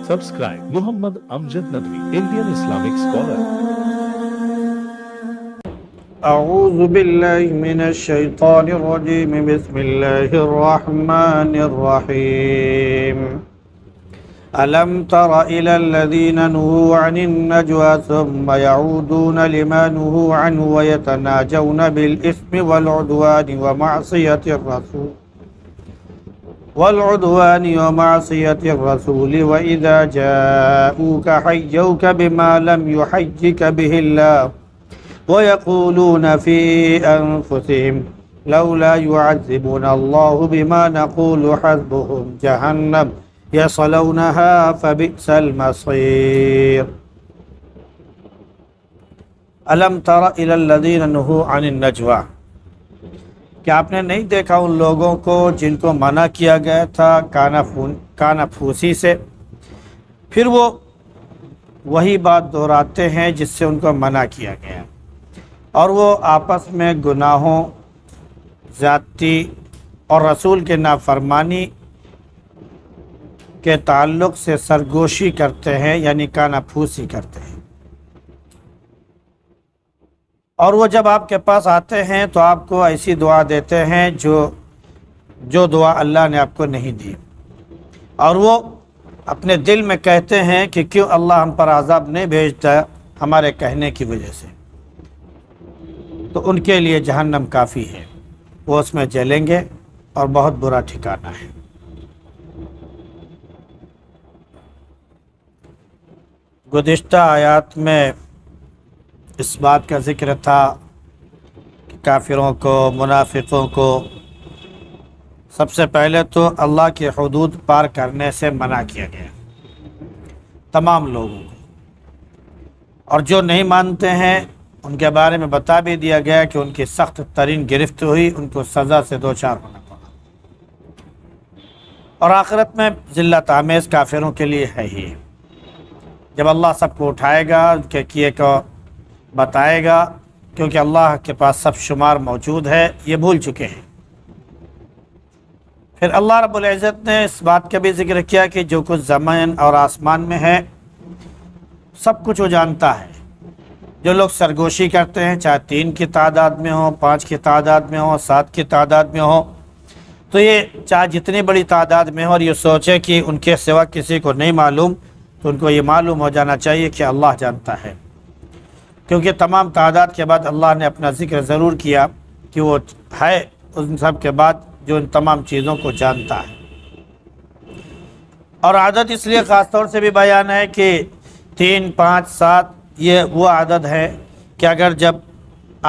Subscribe Muhammad Amjad Nadwi, Indian Islamic scholar. أعوذ بالله من الشيطان الرجيم بسم الله الرحمن الرحيم ألم تر إلى الذين نهوا عن النجوى ثم يعودون لما نهوا عنه ويتناجون بالإثم والعدوان ومعصية الرسول وإذا جاءوك حيوك بما لم يحيك به الله ويقولون في أنفسهم لولا يعذبنا الله بما نقول حسبهم جهنم يصلونها فبئس المصير ألم تر إلى الذين نهوا عن النجوى کہ آپ نے نہیں دیکھا ان لوگوں کو جن کو منع کیا گیا تھا کانا پھوسی سے، پھر وہ وہی بات دہراتے ہیں جس سے ان کو منع کیا گیا، اور وہ آپس میں گناہوں، زیادتی اور رسول کے نافرمانی کے تعلق سے سرگوشی کرتے ہیں، یعنی کانا پھوسی کرتے ہیں۔ اور وہ جب آپ کے پاس آتے ہیں تو آپ کو ایسی دعا دیتے ہیں جو دعا اللہ نے آپ کو نہیں دی، اور وہ اپنے دل میں کہتے ہیں کہ کیوں اللہ ہم پر عذاب نہیں بھیجتا ہمارے کہنے کی وجہ سے، تو ان کے لیے جہنم کافی ہے، وہ اس میں جلیں گے اور بہت برا ٹھکانہ ہے۔ گزشتہ آیات میں اس بات کا ذکر تھا کہ کافروں کو، منافقوں کو سب سے پہلے تو اللہ کی حدود پار کرنے سے منع کیا گیا، تمام لوگوں کو، اور جو نہیں مانتے ہیں ان کے بارے میں بتا بھی دیا گیا کہ ان کی سخت ترین گرفت ہوئی، ان کو سزا سے دوچار ہونا پڑا، اور آخرت میں ذلت آمیز کافروں کے لیے ہے ہی۔ جب اللہ سب کو اٹھائے گا، ان کے کیے کو بتائے گا، کیونکہ اللہ کے پاس سب شمار موجود ہے، یہ بھول چکے ہیں۔ پھر اللہ رب العزت نے اس بات کا بھی ذکر کیا کہ جو کچھ زمین اور آسمان میں ہے سب کچھ وہ جانتا ہے۔ جو لوگ سرگوشی کرتے ہیں، چاہے 3 کی تعداد میں ہوں، 5 کی تعداد میں ہوں، 7 کی تعداد میں ہوں، تو یہ چاہے جتنی بڑی تعداد میں ہو اور یہ سوچے کہ ان کے سوا کسی کو نہیں معلوم، تو ان کو یہ معلوم ہو جانا چاہیے کہ اللہ جانتا ہے، کیونکہ تمام تعداد کے بعد اللہ نے اپنا ذکر ضرور کیا کہ وہ ہے ان سب کے بعد جو ان تمام چیزوں کو جانتا ہے۔ اور عدد اس لیے خاص طور سے بھی بیان ہے کہ 3، 5، 7 یہ وہ عدد ہے کہ اگر جب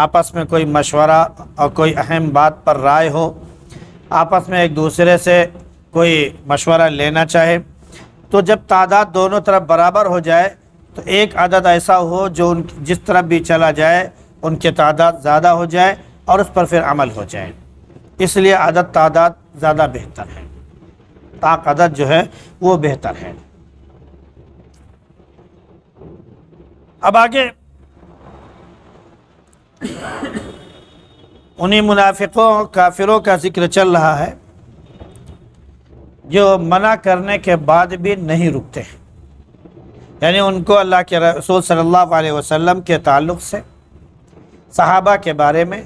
آپس میں کوئی مشورہ اور کوئی اہم بات پر رائے ہو، آپس میں ایک دوسرے سے کوئی مشورہ لینا چاہے، تو جب تعداد دونوں طرف برابر ہو جائے تو ایک عدد ایسا ہو جو جس طرف بھی چلا جائے ان کی تعداد زیادہ ہو جائے اور اس پر پھر عمل ہو جائے، اس لیے تعداد زیادہ بہتر ہے، طاق عدد جو ہے وہ بہتر ہے۔ اب آگے انہی منافقوں، کافروں کا ذکر چل رہا ہے جو منع کرنے کے بعد بھی نہیں رکتے ہیں، یعنی ان کو اللہ کے رسول صلی اللہ علیہ وسلم کے تعلق سے، صحابہ کے بارے میں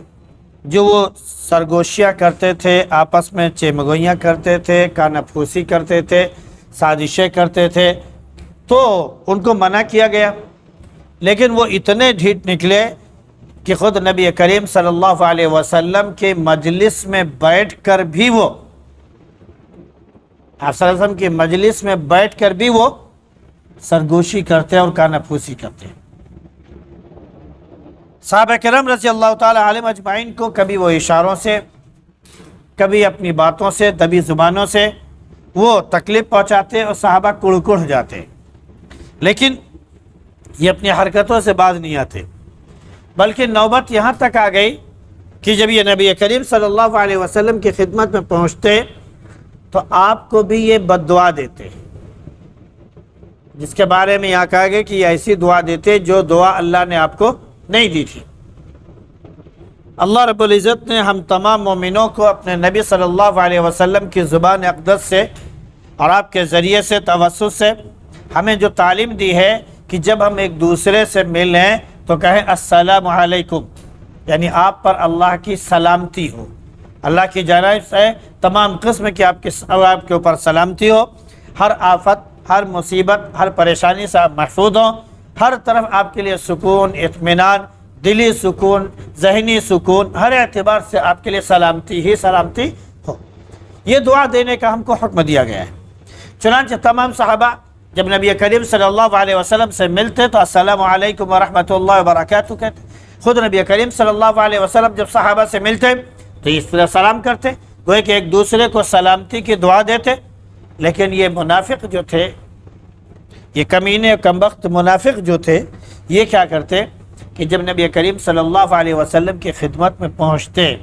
جو وہ سرگوشیاں کرتے تھے، آپس میں چمگوئیاں کرتے تھے، کانا پھوسی کرتے تھے، سازشیں کرتے تھے، تو ان کو منع کیا گیا، لیکن وہ اتنے ڈھیٹ نکلے کہ خود نبی کریم صلی اللہ علیہ وسلم کے مجلس میں بیٹھ کر بھی وہ آپ صلی اللہ علیہ وسلم کی مجلس میں بیٹھ کر بھی وہ سرگوشی کرتے اور کانا پھوسی کرتے۔ صحابہ کرام رضی اللہ تعالی علیہم اجمعین کو کبھی وہ اشاروں سے، کبھی اپنی باتوں سے، دبی زبانوں سے وہ تکلیف پہنچاتے اور صحابہ کڑ جاتے، لیکن یہ اپنی حرکتوں سے باز نہیں آتے، بلکہ نوبت یہاں تک آ گئی کہ جب یہ نبی کریم صلی اللہ علیہ وسلم کی خدمت میں پہنچتے تو آپ کو بھی یہ بد دعا دیتے، جس کے بارے میں یہاں کہا گیا کہ یہ ایسی دعا دیتے جو دعا اللہ نے آپ کو نہیں دی تھی۔ اللہ رب العزت نے ہم تمام مومنوں کو اپنے نبی صلی اللہ علیہ وسلم کی زبان اقدس سے اور آپ کے ذریعے سے توسط سے ہمیں جو تعلیم دی ہے کہ جب ہم ایک دوسرے سے ملیں تو کہیں السلام علیکم، یعنی آپ پر اللہ کی سلامتی ہو، اللہ کی جانب سے تمام قسم کی آپ کے اوپر سلامتی ہو، ہر آفت، ہر مصیبت، ہر پریشانی سے آپ محفوظ ہوں، ہر طرف آپ کے لیے سکون، اطمینان، دلی سکون، ذہنی سکون، ہر اعتبار سے آپ کے لیے سلامتی ہی سلامتی ہو۔ یہ دعا دینے کا ہم کو حکم دیا گیا ہے۔ چنانچہ تمام صحابہ جب نبی کریم صلی اللہ علیہ وسلم سے ملتے تو السلام علیکم ورحمۃ اللہ وبرکاتہ کہتے۔ خود نبی کریم صلی اللہ علیہ وسلم جب صحابہ سے ملتے تو اس طرح سلام کرتے، گویا کہ ایک دوسرے کو سلامتی کی دعا دیتے۔ لیکن یہ منافق جو تھے، یہ کمینے کمبخت منافق جو تھے، یہ کیا کرتے کہ جب نبی کریم صلی اللہ علیہ وسلم کی خدمت میں پہنچتے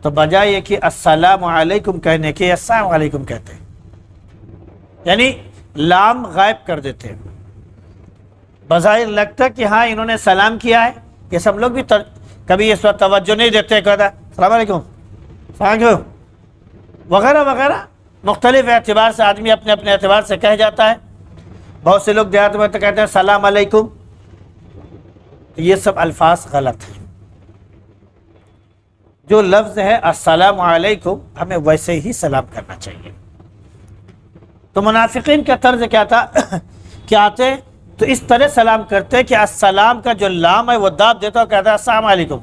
تو بجائے یہ کہ السلام علیکم کہنے کے السلام علیکم کہتے، یعنی لام غائب کر دیتے۔ بظاہر لگتا کہ ہاں انہوں نے سلام کیا ہے، کہ سب لوگ بھی کبھی اس وقت توجہ نہیں دیتے، کہتا السلام علیکم، السلام علیکم وغیرہ وغیرہ، مختلف اعتبار سے آدمی اپنے اپنے اعتبار سے کہہ جاتا ہے۔ بہت سے لوگ دیہات میں تو کہتے ہیں السلام علیکم، یہ سب الفاظ غلط ہیں۔ جو لفظ ہے السلام علیکم، ہمیں ویسے ہی سلام کرنا چاہیے۔ تو منافقین کا طرز کیا تھا کہ آتے تو اس طرح سلام کرتے کہ السلام کا جو لام ہے وہ داب دیتا اور کہتا ہے السلام علیکم،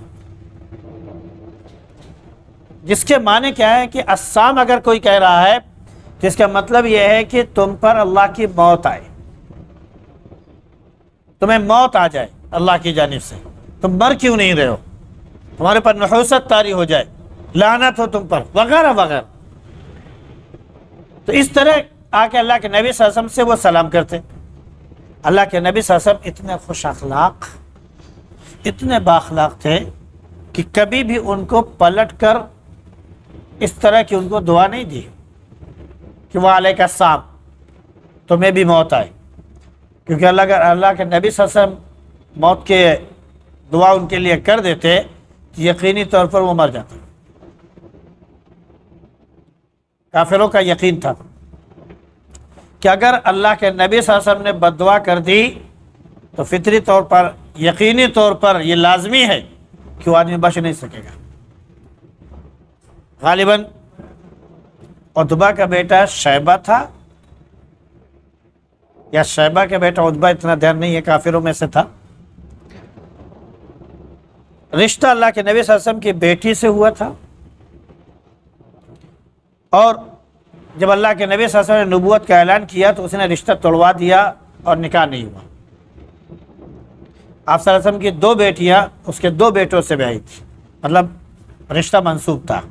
جس کے معنی کیا ہے کہ السلام اگر کوئی کہہ رہا ہے تو اس کا مطلب یہ ہے کہ تم پر اللہ کی موت آئے، تمہیں موت آ جائے اللہ کی جانب سے، تم مر کیوں نہیں رہے ہو، تمہارے پر نحوست طاری ہو جائے، لعنت ہو تم پر، وغیرہ وغیرہ۔ تو اس طرح آ کے اللہ کے نبی صلی اللہ علیہ وسلم سے وہ سلام کرتے۔ اللہ کے نبی صلی اللہ علیہ وسلم اتنے خوش اخلاق، اتنے بااخلاق تھے کہ کبھی بھی ان کو پلٹ کر اس طرح کی ان کو دعا نہیں دی کہ وہ علیک السلام، تمہیں بھی موت آئے، کیونکہ اللہ کے نبی صلی اللہ علیہ وسلم موت کے دعا ان کے لیے کر دیتے تو یقینی طور پر وہ مر جاتے۔ کافروں کا یقین تھا کہ اگر اللہ کے نبی صلی اللہ علیہ وسلم نے بد دعا کر دی تو فطری طور پر، یقینی طور پر یہ لازمی ہے کہ وہ آدمی بچ نہیں سکے گا۔ غالباً عتبہ کا بیٹا شیبہ تھا، یا شیبہ کا بیٹا عتبہ، اتنا دھیان نہیں ہے، کافروں میں سے تھا۔ رشتہ اللہ کے نبی صلی اللہ علیہ وسلم کی بیٹی سے ہوا تھا، اور جب اللہ کے نبی صلی اللہ علیہ وسلم نے نبوت کا اعلان کیا تو اس نے رشتہ توڑوا دیا اور نکاح نہیں ہوا۔ آپ صلی اللہ علیہ وسلم کی 2 بیٹیاں اس کے 2 بیٹوں سے بیاہی تھی، مطلب رشتہ منسوب تھا،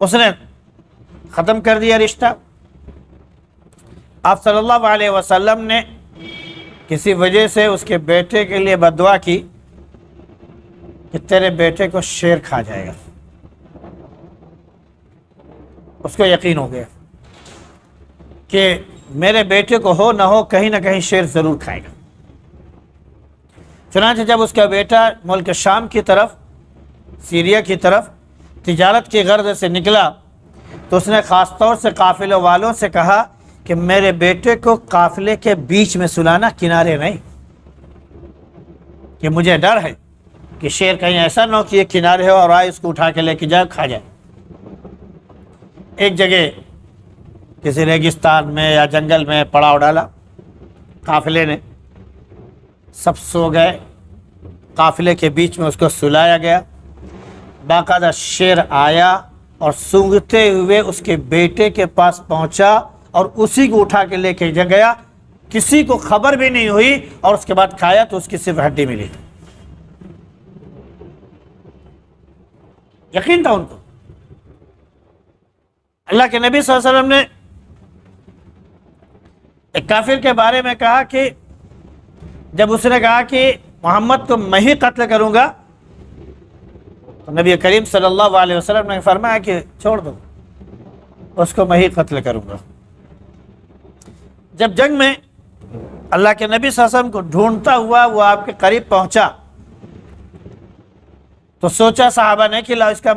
اس نے ختم کر دیا رشتہ۔ آپ صلی اللہ علیہ وسلم نے کسی وجہ سے اس کے بیٹے کے لیے بد دعا کی کہ تیرے بیٹے کو شیر کھا جائے گا۔ اس کو یقین ہو گیا کہ میرے بیٹے کو ہو نہ ہو کہیں نہ کہیں شیر ضرور کھائے گا۔ چنانچہ جب اس کا بیٹا ملک شام کی طرف، سیریا کی طرف تجارت کی غرض سے نکلا تو اس نے خاص طور سے قافلے والوں سے کہا کہ میرے بیٹے کو قافلے کے بیچ میں سلانا، کنارے نہیں، کہ مجھے ڈر ہے کہ شیر کہیں ایسا نہ ہو کہ یہ کنارے ہو اور آئے اس کو اٹھا کے لے کے جائے، کھا جائے۔ ایک جگہ کسی ریگستان میں یا جنگل میں پڑاؤ ڈالا قافلے نے، سب سو گئے، قافلے کے بیچ میں اس کو سلایا گیا، باقاعدہ شیر آیا اور سونگھتے ہوئے اس کے بیٹے کے پاس پہنچا اور اسی کو اٹھا کے لے کے گیا، کسی کو خبر بھی نہیں ہوئی، اور اس کے بعد کھایا تو اس کی صرف ہڈی ملی۔ یقین تھا ان کو۔ اللہ کے نبی صلی اللہ علیہ وسلم نے ایک کافر کے بارے میں کہا کہ جب اس نے کہا کہ محمد کو میں ہی قتل کروں گا تو نبی کریم صلی اللہ علیہ وسلم نے فرمایا کہ چھوڑ دو، اس کو میں ہی قتل کروں گا۔ جب جنگ میں اللہ کے نبی صلی اللہ علیہ وسلم کو ڈھونڈتا ہوا وہ آپ کے قریب پہنچا تو سوچا صحابہ نے کہ لا اس کا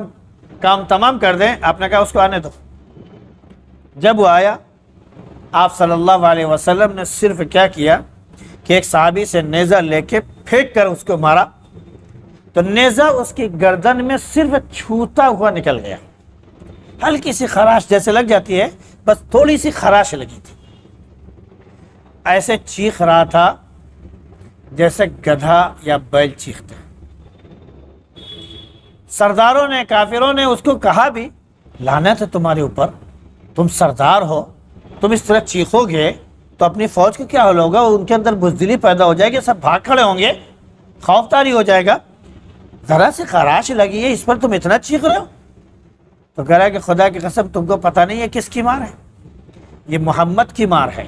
کام تمام کر دیں، آپ نے کہا اس کو آنے دو۔ جب وہ آیا آپ صلی اللہ علیہ وسلم نے صرف کیا کیا کہ ایک صحابی سے نیزہ لے کے پھینک کر اس کو مارا تو نیزہ اس کی گردن میں صرف چھوتا ہوا نکل گیا، ہلکی سی خراش جیسے لگ جاتی ہے، بس تھوڑی سی خراش لگی تھی، ایسے چیخ رہا تھا جیسے گدھا یا بیل چیختے ہیں۔ سرداروں نے، کافروں نے اس کو کہا بھی لعنت ہے تمہارے اوپر، تم سردار ہو، تم اس طرح چیخو گے تو اپنی فوج کو کیا حال ہوگا، ان کے اندر بزدلی پیدا ہو جائے گی، سب بھاگ کھڑے ہوں گے، خوف طاری ہو جائے گا، ذرا سی خراش لگی ہے اس پر تم اتنا چیخ رہے ہو؟ تو کہہ رہا ہے کہ خدا کی قسم تم کو پتہ نہیں ہے کس کی مار ہے، یہ محمد کی مار ہے،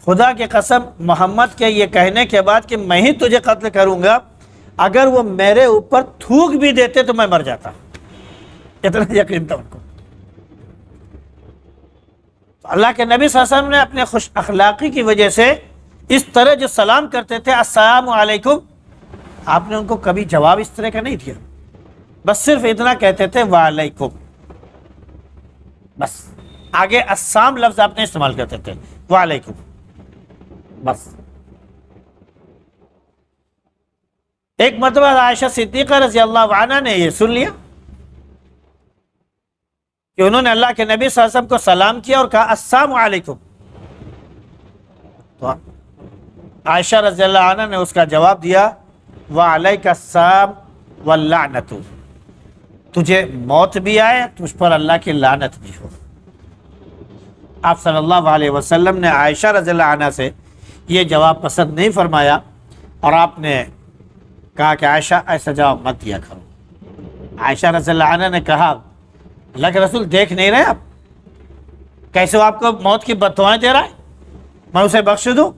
خدا کی قسم محمد کے یہ کہنے کے بعد کہ میں ہی تجھے قتل کروں گا، اگر وہ میرے اوپر تھوک بھی دیتے تو میں مر جاتا، اتنا یقین تھا ان کو۔ اللہ کے نبی صلی اللہ علیہ وسلم نے اپنے خوش اخلاقی کی وجہ سے اس طرح جو سلام کرتے تھے السلام علیکم، آپ نے ان کو کبھی جواب اس طرح کا نہیں دیا، بس صرف اتنا کہتے تھے وعلیکم، بس آگے السلام لفظ آپ نے استعمال کرتے تھے، وعلیکم بس۔ ایک مرتبہ عائشہ صدیقہ رضی اللہ عنہ نے یہ سن لیا کہ انہوں نے اللہ کے نبی صلی اللہ علیہ وسلم کو سلام کیا اور کہا السلام علیکم، تو عائشہ رضی اللہ عنہ نے اس کا جواب دیا وعلیک السلام واللعنت، تجھے موت بھی آئے، تجھ پر اللہ کی لعنت بھی ہو۔ آپ صلی اللہ علیہ وسلم نے عائشہ رضی اللہ عنہ سے یہ جواب پسند نہیں فرمایا اور آپ نے کہا کہ عائشہ ایسا جواب مت دیا کرو۔ عائشہ رضی اللہ عنہ نے کہا اللہ کے رسول دیکھ نہیں رہے آپ کیسے وہ آپ کو موت کی بددعائیں دے رہا ہے، میں اسے بخش دوں؟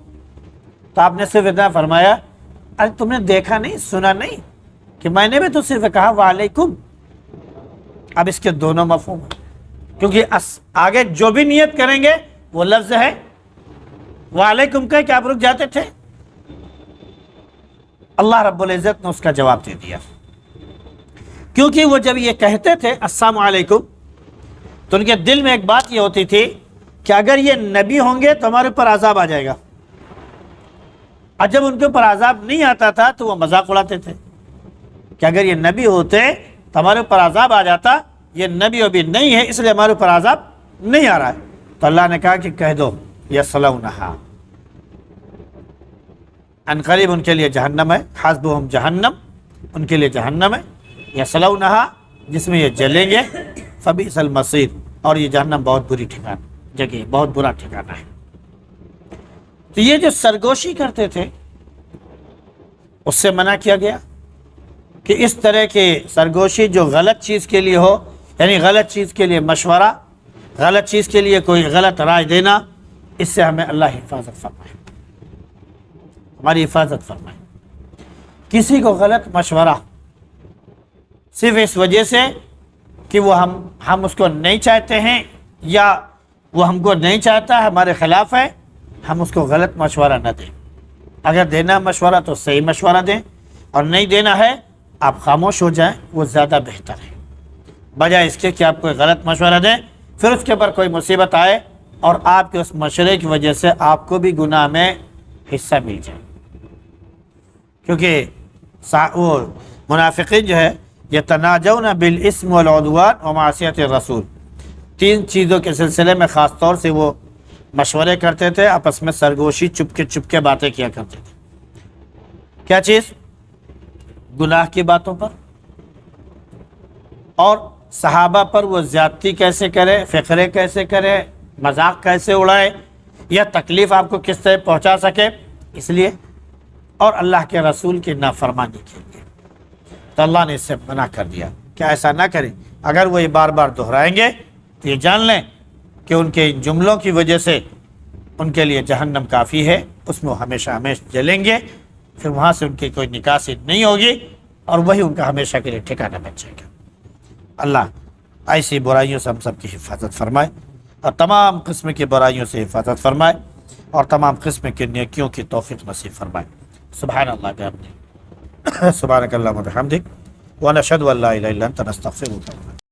تو آپ نے صرف اتنا فرمایا ارے تم نے دیکھا نہیں، سنا نہیں کہ میں نے بھی تو صرف کہا وعلیکم؟ اب اس کے دونوں مفہوم ہیں، کیونکہ آگے جو بھی نیت کریں گے وہ لفظ ہے وعلیکم کا کہ آپ رک جاتے تھے، اللہ رب العزت نے اس کا جواب دے دیا، کیونکہ وہ جب یہ کہتے تھے السلام علیکم تو ان کے دل میں ایک بات یہ ہوتی تھی کہ اگر یہ نبی ہوں گے تو ہمارے اوپر عذاب آ جائے گا، اور جب ان کے اوپر عذاب نہیں آتا تھا تو وہ مذاق اڑاتے تھے کہ اگر یہ نبی ہوتے تو ہمارے اوپر عذاب آ جاتا، یہ نبی ابھی نہیں ہے اس لیے ہمارے اوپر عذاب نہیں آ رہا ہے۔ تو اللہ نے کہا کہ کہہ دو یصلونہا، ان قریب ان کے لیے جہنم ہے، حسبہم جہنم، ان کے لیے جہنم ہے، یصلونہا جس میں یہ جلیں گے، فبئس المصیر، اور یہ جہنم بہت بری ٹھکانہ جگہ، بہت برا ٹھکانہ ہے۔ تو یہ جو سرگوشی کرتے تھے اس سے منع کیا گیا کہ اس طرح کی سرگوشی جو غلط چیز کے لیے ہو، یعنی غلط چیز کے لیے مشورہ، غلط چیز کے لیے کوئی غلط رائے دینا، اس سے ہمیں اللہ حفاظت فرمائے، ہماری حفاظت فرمائے۔ کسی کو غلط مشورہ صرف اس وجہ سے کہ وہ ہم اس کو نہیں چاہتے ہیں یا وہ ہم کو نہیں چاہتا ہے، ہمارے خلاف ہے، ہم اس کو غلط مشورہ نہ دیں۔ اگر دینا مشورہ تو صحیح مشورہ دیں، اور نہیں دینا ہے آپ خاموش ہو جائیں، وہ زیادہ بہتر ہے، بجائے اس کے کہ آپ کوئی غلط مشورہ دیں پھر اس کے اوپر کوئی مصیبت آئے اور آپ کے اس مشورے کی وجہ سے آپ کو بھی گناہ میں حصہ مل جائے۔ کیونکہ وہ منافقین جو ہے یتناجون بالاسم والعدوان ومعصیت الرسول، تین چیزوں کے سلسلے میں خاص طور سے وہ مشورے کرتے تھے، آپس میں سرگوشی چپ کے باتیں کیا کرتے تھے۔ کیا چیز؟ گناہ کی باتوں پر، اور صحابہ پر وہ زیادتی کیسے کرے، فقرے کیسے کرے، مذاق کیسے اڑائے، یا تکلیف آپ کو کس طرح پہنچا سکے، اس لیے، اور اللہ کے رسول کی نافرمانی کے لیے۔ تو اللہ نے اس سے منع کر دیا کہ ایسا نہ کریں۔ اگر وہ یہ بار بار دہرائیں گے تو یہ جان لیں کہ ان کے جملوں کی وجہ سے ان کے لیے جہنم کافی ہے، اس میں وہ ہمیشہ جلیں گے، پھر وہاں سے ان کی کوئی نکاسی نہیں ہوگی اور وہی ان کا ہمیشہ کے لیے ٹھکانہ بن جائے گا۔ اللہ ایسی برائیوں سے ہم سب کی حفاظت فرمائے اور تمام قسم کی برائیوں سے حفاظت فرمائے اور تمام قسم کی نیکیوں کی توفیق نصیب فرمائے۔ سبحان اللہ بحمدہ، سبحانک اللہم وبحمدک، ونشہد ان لا الہ الا انت نستغفرک۔